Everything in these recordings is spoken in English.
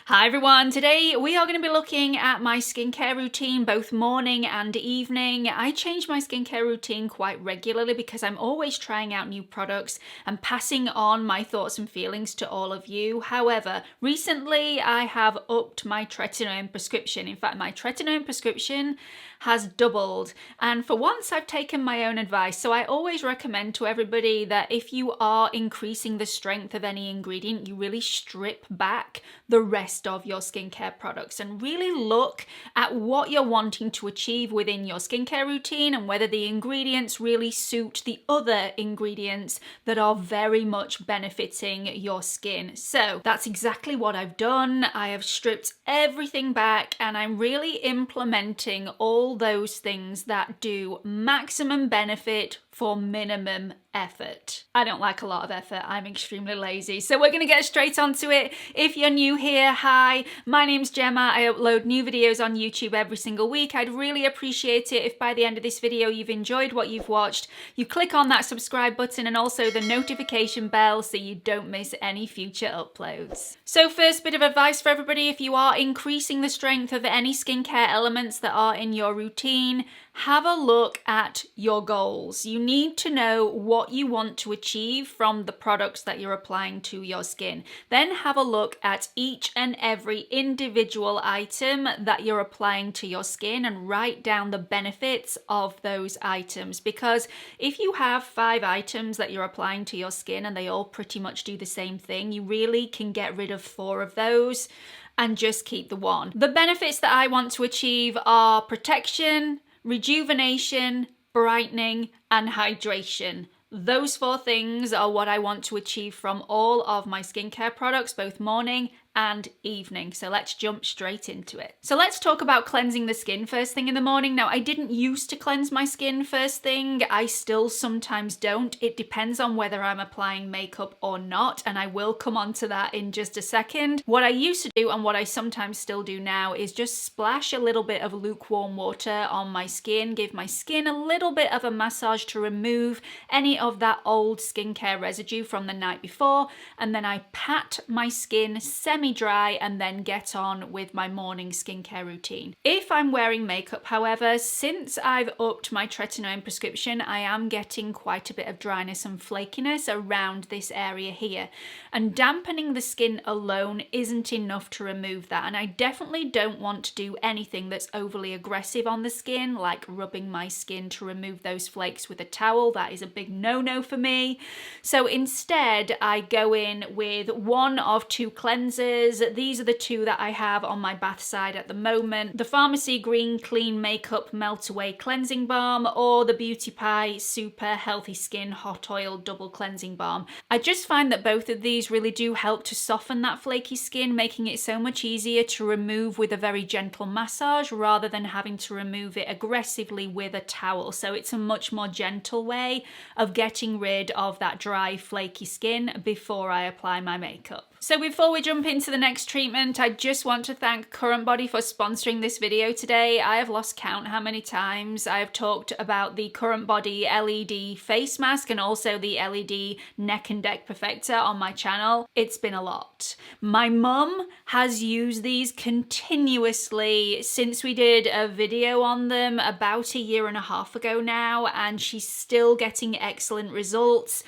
Hi everyone, today we are going to be looking at my skincare routine both morning and evening. I change my skincare routine quite regularly because I'm always trying out new products and passing on my thoughts and feelings to all of you. However, recently I have upped my tretinoin prescription. In fact, my tretinoin prescription has doubled, and for once I've taken my own advice. So I always recommend to everybody that if you are increasing the strength of any ingredient, you really strip back the rest of your skincare products and really look at what you're wanting to achieve within your skincare routine and whether the ingredients really suit the other ingredients that are very much benefiting your skin. So that's exactly what I've done. I have stripped everything back and I'm really implementing all those things that do maximum benefit for minimum effort. I don't like a lot of effort. I'm extremely lazy. So we're going to get straight onto it. If you're new here, hi, my name's Gemma. I upload new videos on YouTube every single week. I'd really appreciate it if by the end of this video you've enjoyed what you've watched. You click on that subscribe button and also the notification bell so you don't miss any future uploads. So first bit of advice for everybody, if you are increasing the strength of any skincare elements that are in your routine, have a look at your goals. You need to know what you want to achieve from the products that you're applying to your skin. Then have a look at each and every individual item that you're applying to your skin and write down the benefits of those items. Because if you have 5 items that you're applying to your skin and they all pretty much do the same thing, you really can get rid of 4 of those and just keep the one. The benefits that I want to achieve are protection, rejuvenation, brightening, and hydration. Those 4 things are what I want to achieve from all of my skincare products, both morning and evening. So let's jump straight into it. So let's talk about cleansing the skin first thing in the morning. Now, I didn't used to cleanse my skin first thing. I still sometimes don't. It depends on whether I'm applying makeup or not, and I will come on to that in just a second. What I used to do and what I sometimes still do now is just splash a little bit of lukewarm water on my skin, give my skin a little bit of a massage to remove any of that old skincare residue from the night before, and then I pat my skin semi-dry and then get on with my morning skincare routine. If I'm wearing makeup, however, since I've upped my tretinoin prescription, I am getting quite a bit of dryness and flakiness around this area here. And dampening the skin alone isn't enough to remove that. And I definitely don't want to do anything that's overly aggressive on the skin, like rubbing my skin to remove those flakes with a towel. That is a big no-no for me. So instead, I go in with one of 2 cleansers. These are the 2 that I have on my bath side at the moment. The Pharmacy Green Clean Makeup Melt Away Cleansing Balm or the Beauty Pie Super Healthy Skin Hot Oil Double Cleansing Balm. I just find that both of these really do help to soften that flaky skin, making it so much easier to remove with a very gentle massage rather than having to remove it aggressively with a towel. So it's a much more gentle way of getting rid of that dry, flaky skin before I apply my makeup. So before we jump into the next treatment, I just want to thank CURRENTBODY for sponsoring this video today. I have lost count how many times I have talked about the CURRENTBODY LED face mask and also the LED neck and neck perfector on my channel. It's been a lot. My mum has used these continuously since we did a video on them about 1.5 years ago now, and she's still getting excellent results.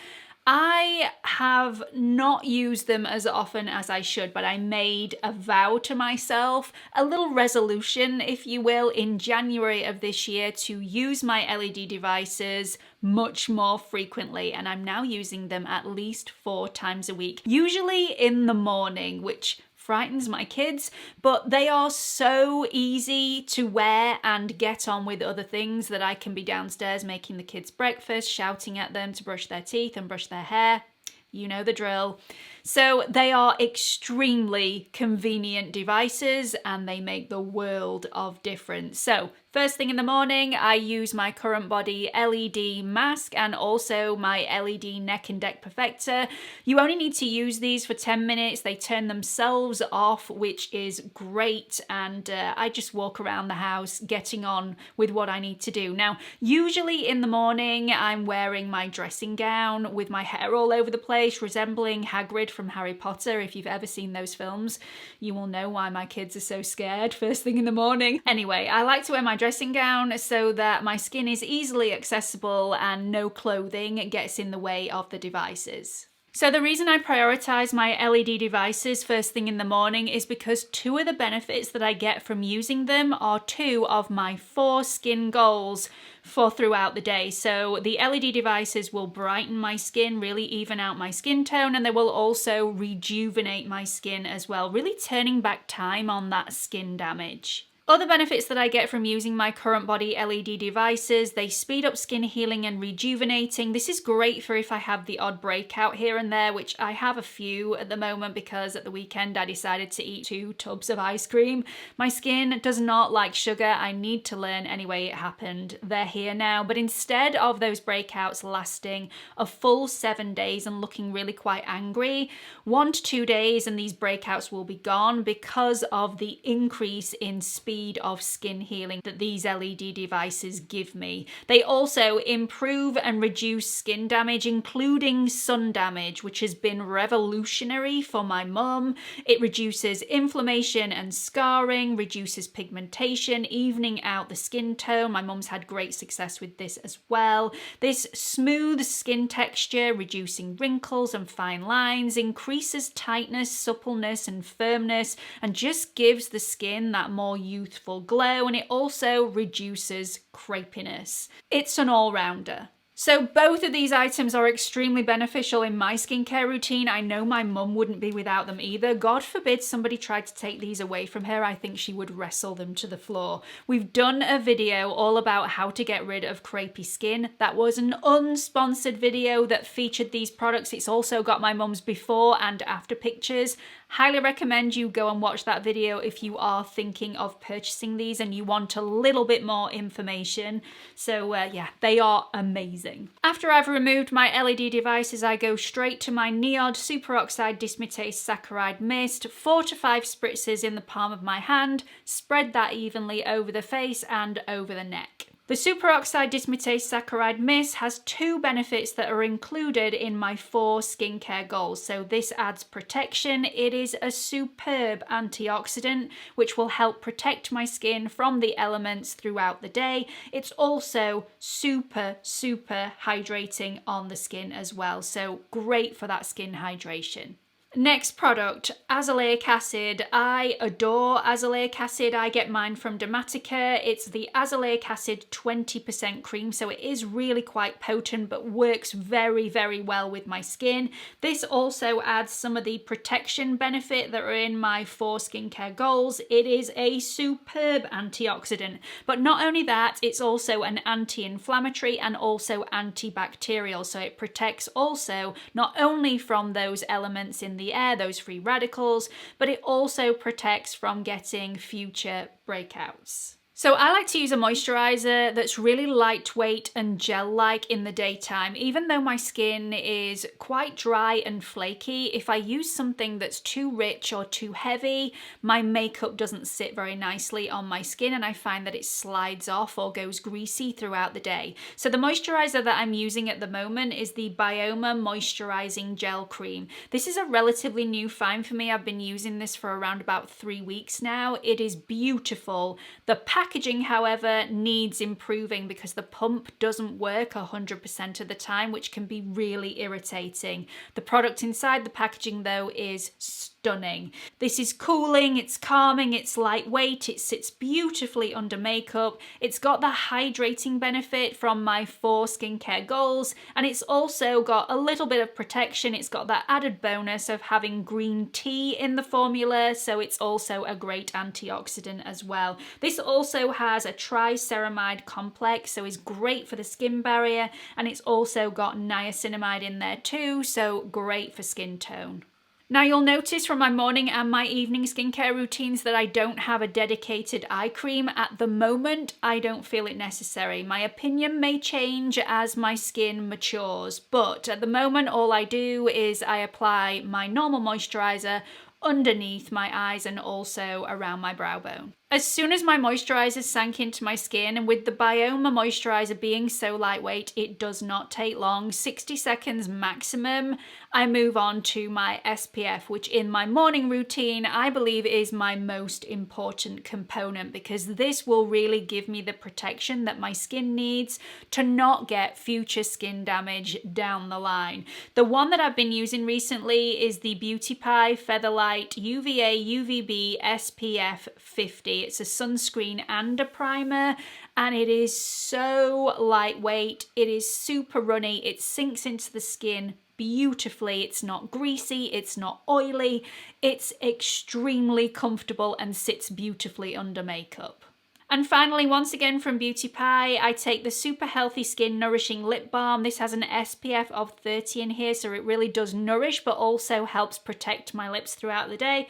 I have not used them as often as I should, but I made a vow to myself, a little resolution, if you will, in January of this year to use my LED devices much more frequently, and I'm now using them at least 4 times a week, usually in the morning, which frightens my kids, but they are so easy to wear and get on with other things that I can be downstairs making the kids breakfast, shouting at them to brush their teeth and brush their hair. You know the drill. So they are extremely convenient devices and they make the world of difference. So first thing in the morning, I use my CURRENTBODY LED mask and also my LED neck and neck perfector. You only need to use these for 10 minutes. They turn themselves off, which is great. And I just walk around the house getting on with what I need to do. Now, usually in the morning, I'm wearing my dressing gown with my hair all over the place, resembling Hagrid from Harry Potter. If you've ever seen those films, you will know why my kids are so scared first thing in the morning. Anyway, I like to wear my dressing gown so that my skin is easily accessible and no clothing gets in the way of the devices. So the reason I prioritize my LED devices first thing in the morning is because 2 of the benefits that I get from using them are 2 of my 4 skin goals for throughout the day. So the LED devices will brighten my skin, really even out my skin tone, and they will also rejuvenate my skin as well, really turning back time on that skin damage. Other benefits that I get from using my CURRENTBODY LED devices, they speed up skin healing and rejuvenating. This is great for if I have the odd breakout here and there, which I have a few at the moment because at the weekend I decided to eat 2 tubs of ice cream. My skin does not like sugar. I need to learn. Anyway, it happened. They're here now. But instead of those breakouts lasting a full 7 days and looking really quite angry, 1 to 2 days and these breakouts will be gone because of the increase in speed of skin healing that these LED devices give me. They also improve and reduce skin damage, including sun damage, which has been revolutionary for my mum. It reduces inflammation and scarring, reduces pigmentation, evening out the skin tone. My mum's had great success with this as well. This smooths skin texture, reducing wrinkles and fine lines, increases tightness, suppleness and firmness, and just gives the skin that more youthful glow, and it also reduces crepiness. It's an all-rounder. So both of these items are extremely beneficial in my skincare routine. I know my mum wouldn't be without them either. God forbid somebody tried to take these away from her. I think she would wrestle them to the floor. We've done a video all about how to get rid of crepey skin. That was an unsponsored video that featured these products. It's also got my mum's before and after pictures. Highly recommend you go and watch that video if you are thinking of purchasing these and you want a little bit more information. So yeah, they are amazing. After I've removed my LED devices, I go straight to my NIOD Superoxide Dismutase Saccharide Mist, 4 to 5 spritzes in the palm of my hand, spread that evenly over the face and over the neck. The Superoxide Dismutase Saccharide Mist has 2 benefits that are included in my 4 skincare goals. So this adds protection. It is a superb antioxidant which will help protect my skin from the elements throughout the day. It's also super hydrating on the skin as well. So great for that skin hydration. Next product, azelaic acid. I adore azelaic acid. I get mine from DERMATICA. It's the azelaic acid 20% cream, so it is really quite potent but works very well with my skin. This also adds some of the protection benefit that are in my 4 skincare goals. It is a superb antioxidant, but not only that, it's also an anti-inflammatory and also antibacterial, so it protects also not only from those elements in the air, those free radicals, but it also protects from getting future breakouts. So I like to use a moisturizer that's really lightweight and gel-like in the daytime. Even though my skin is quite dry and flaky, if I use something that's too rich or too heavy, my makeup doesn't sit very nicely on my skin and I find that it slides off or goes greasy throughout the day. So the moisturizer that I'm using at the moment is the BYOMA Moisturizing Gel Cream. This is a relatively new find for me. I've been using this for around about 3 weeks now. It is beautiful. The packaging, however, needs improving because the pump doesn't work 100% of the time, which can be really irritating. The product inside the packaging, though, is stunning. This is cooling, it's calming, it's lightweight, it sits beautifully under makeup, it's got the hydrating benefit from my 4 skincare goals, and it's also got a little bit of protection. It's got that added bonus of having green tea in the formula, so it's also a great antioxidant as well. This also has a triceramide complex, so is great for the skin barrier, and it's also got niacinamide in there too, so great for skin tone. Now you'll notice from my morning and my evening skincare routines that I don't have a dedicated eye cream. At the moment, I don't feel it necessary. My opinion may change as my skin matures, but at the moment all I do is I apply my normal moisturizer underneath my eyes and also around my brow bone. As soon as my moisturizer sank into my skin, and with the BYOMA moisturizer being so lightweight, it does not take long, 60 seconds maximum, I move on to my SPF, which in my morning routine, I believe is my most important component, because this will really give me the protection that my skin needs to not get future skin damage down the line. The one that I've been using recently is the Beauty Pie Featherlight UVA UVB SPF 50. It's a sunscreen and a primer, and it is so lightweight. It is super runny. It sinks into the skin beautifully. It's not greasy, it's not oily, it's extremely comfortable and sits beautifully under makeup. And finally, once again from Beauty Pie, I take the Super Healthy Skin Nourishing Lip Balm. This has an SPF of 30 in here, so it really does nourish but also helps protect my lips throughout the day.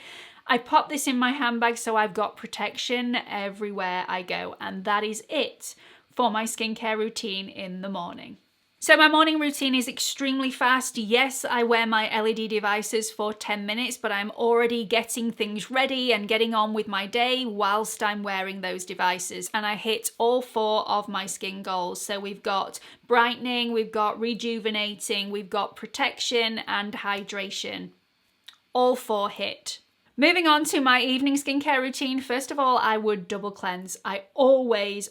I pop this in my handbag so I've got protection everywhere I go, and that is it for my skincare routine in the morning. So my morning routine is extremely fast. Yes, I wear my LED devices for 10 minutes, but I'm already getting things ready and getting on with my day whilst I'm wearing those devices. And I hit all 4 of my skin goals. So we've got brightening, we've got rejuvenating, we've got protection and hydration. All 4 hit. Moving on to my evening skincare routine, first of all, I would double cleanse. I always,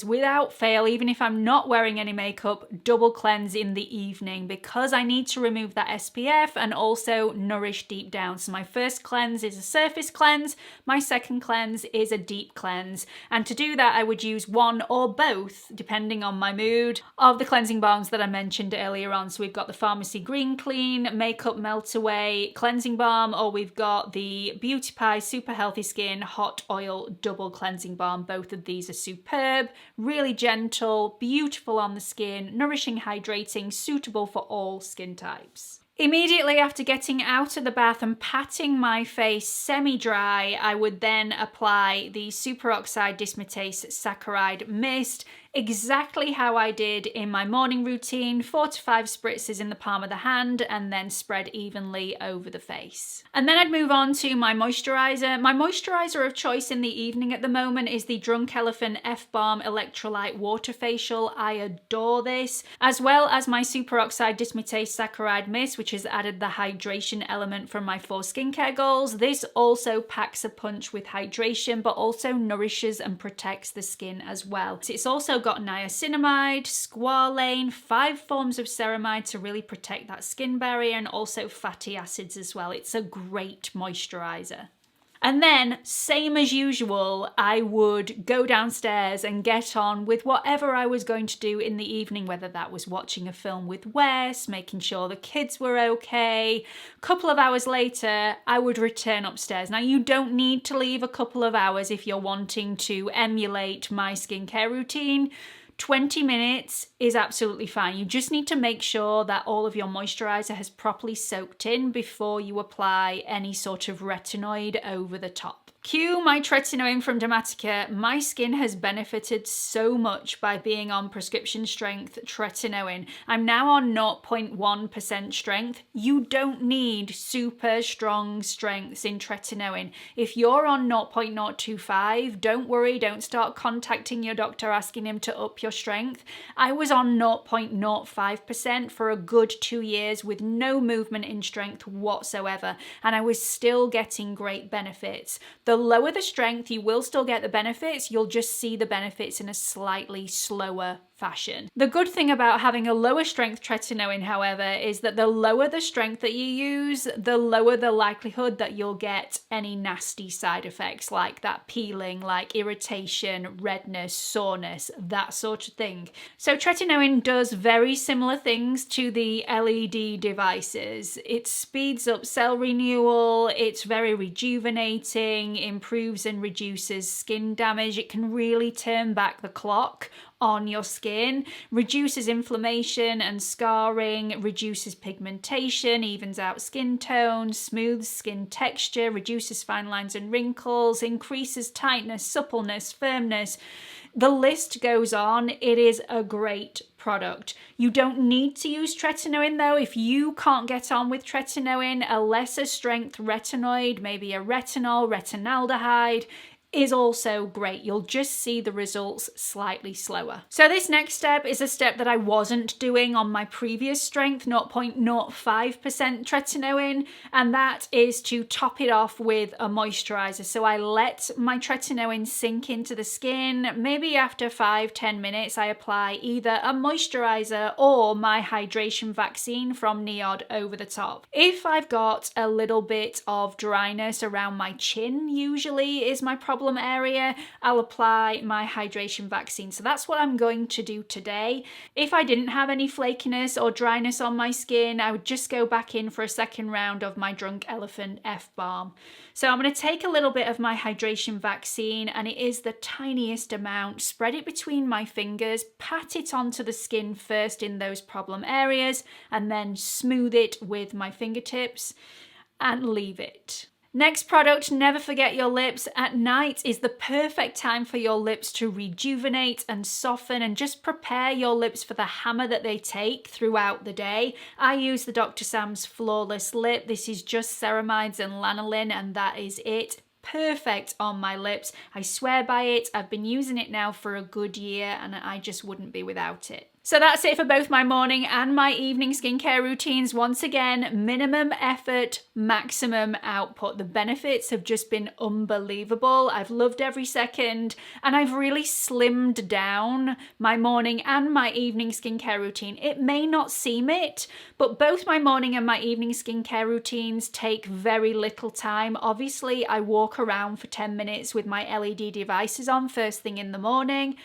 without fail, even if I'm not wearing any makeup, double cleanse in the evening because I need to remove that SPF and also nourish deep down. So my first cleanse is a surface cleanse, my second cleanse is a deep cleanse. And to do that, I would use one or both, depending on my mood, of the cleansing balms that I mentioned earlier on. So we've got the Pharmacy Green Clean Makeup Melt Away Cleansing Balm, or we've got the Beauty Pie Super Healthy Skin Hot Oil Double Cleansing Balm. Both of these are superb, really gentle, beautiful on the skin, nourishing, hydrating, suitable for all skin types. Immediately after getting out of the bath and patting my face semi-dry, I would then apply the Superoxide Dismutase Saccharide Mist, exactly how I did in my morning routine, 4 to 5 spritzes in the palm of the hand and then spread evenly over the face. And then I'd move on to my moisturizer. My moisturizer of choice in the evening at the moment is the Drunk Elephant FBalm Electrolyte Water Facial. I adore this, as well as my Superoxide Dismutase Saccharide Mist, which has added the hydration element from my 4 skincare goals. This also packs a punch with hydration, but also nourishes and protects the skin as well. It's also got niacinamide, squalane, 5 forms of ceramide to really protect that skin barrier, and also fatty acids as well. It's a great moisturizer. And then, same as usual, I would go downstairs and get on with whatever I was going to do in the evening, whether that was watching a film with Wes, making sure the kids were okay. A couple of hours later, I would return upstairs. Now, you don't need to leave a couple of hours if you're wanting to emulate my skincare routine. 20 minutes is absolutely fine. You just need to make sure that all of your moisturizer has properly soaked in before you apply any sort of retinoid over the top. Cue my TRETINOIN from DERMATICA. My skin has benefited so much by being on prescription strength TRETINOIN. I'm now on 0.1% strength. You don't need super strong strengths in TRETINOIN. If you're on 0.025, don't worry, don't start contacting your doctor asking him to up your strength. I was on 0.05% for a good 2 years with no movement in strength whatsoever, and I was still getting great benefits. The lower the strength, you will still get the benefits, you'll just see the benefits in a slightly slower fashion. The good thing about having a lower strength TRETINOIN, however, is that the lower the strength that you use, the lower the likelihood that you'll get any nasty side effects like that peeling, like irritation, redness, soreness, that sort of thing. So TRETINOIN does very similar things to the LED devices. It speeds up cell renewal, it's very rejuvenating, improves and reduces skin damage. It can really turn back the clock on your skin, reduces inflammation and scarring, reduces pigmentation, evens out skin tone, smooths skin texture, reduces fine lines and wrinkles, increases tightness, suppleness, firmness. The list goes on. It is a great product. You don't need to use TRETINOIN though. If you can't get on with TRETINOIN, a lesser strength retinoid, maybe a retinol, retinaldehyde, is also great. You'll just see the results slightly slower. So this next step is a step that I wasn't doing on my previous strength, 0.05% tretinoin, and that is to top it off with a moisturizer. So I let my tretinoin sink into the skin. Maybe after 5-10 minutes, I apply either a moisturizer or my hydration vaccine from NIOD over the top. If I've got a little bit of dryness around my chin, usually is my problem area, I'll apply my hydration vaccine. So that's what I'm going to do today. If I didn't have any flakiness or dryness on my skin, I would just go back in for a second round of my Drunk Elephant FBalm. So I'm going to take a little bit of my hydration vaccine, and it is the tiniest amount, spread it between my fingers, pat it onto the skin first in those problem areas, and then smooth it with my fingertips and leave it. Next product, never forget your lips. At night is the perfect time for your lips to rejuvenate and soften and just prepare your lips for the hammer that they take throughout the day. I use the Dr. Sam's Flawless Lip. This is just ceramides and lanolin, and that is it. Perfect on my lips. I swear by it. I've been using it now for a good year, and I just wouldn't be without it. So that's it for both my morning and my evening skincare routines. Once again, minimum effort, maximum output. The benefits have just been unbelievable. I've loved every second, and I've really slimmed down my morning and my evening skincare routine. It may not seem it, but both my morning and my evening skincare routines take very little time. Obviously, I walk around for 10 minutes with my LED devices on first thing in the morning.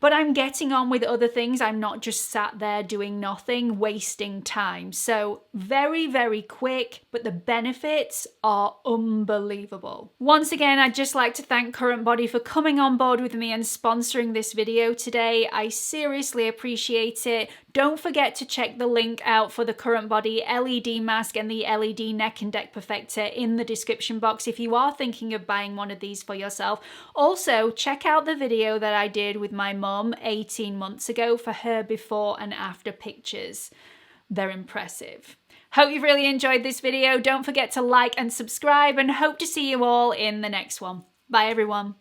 But I'm getting on with other things. I'm not just sat there doing nothing, wasting time. So very, very quick, but the benefits are unbelievable. Once again, I'd just like to thank CURRENTBODY for coming on board with me and sponsoring this video today. I seriously appreciate it. Don't forget to check the link out for the CURRENTBODY LED mask and the LED neck and neck perfector in the description box if you are thinking of buying one of these for yourself. Also, check out the video that I did with my mum 18 months ago for her before and after pictures. They're impressive. Hope you've really enjoyed this video. Don't forget to like and subscribe, and hope to see you all in the next one. Bye everyone.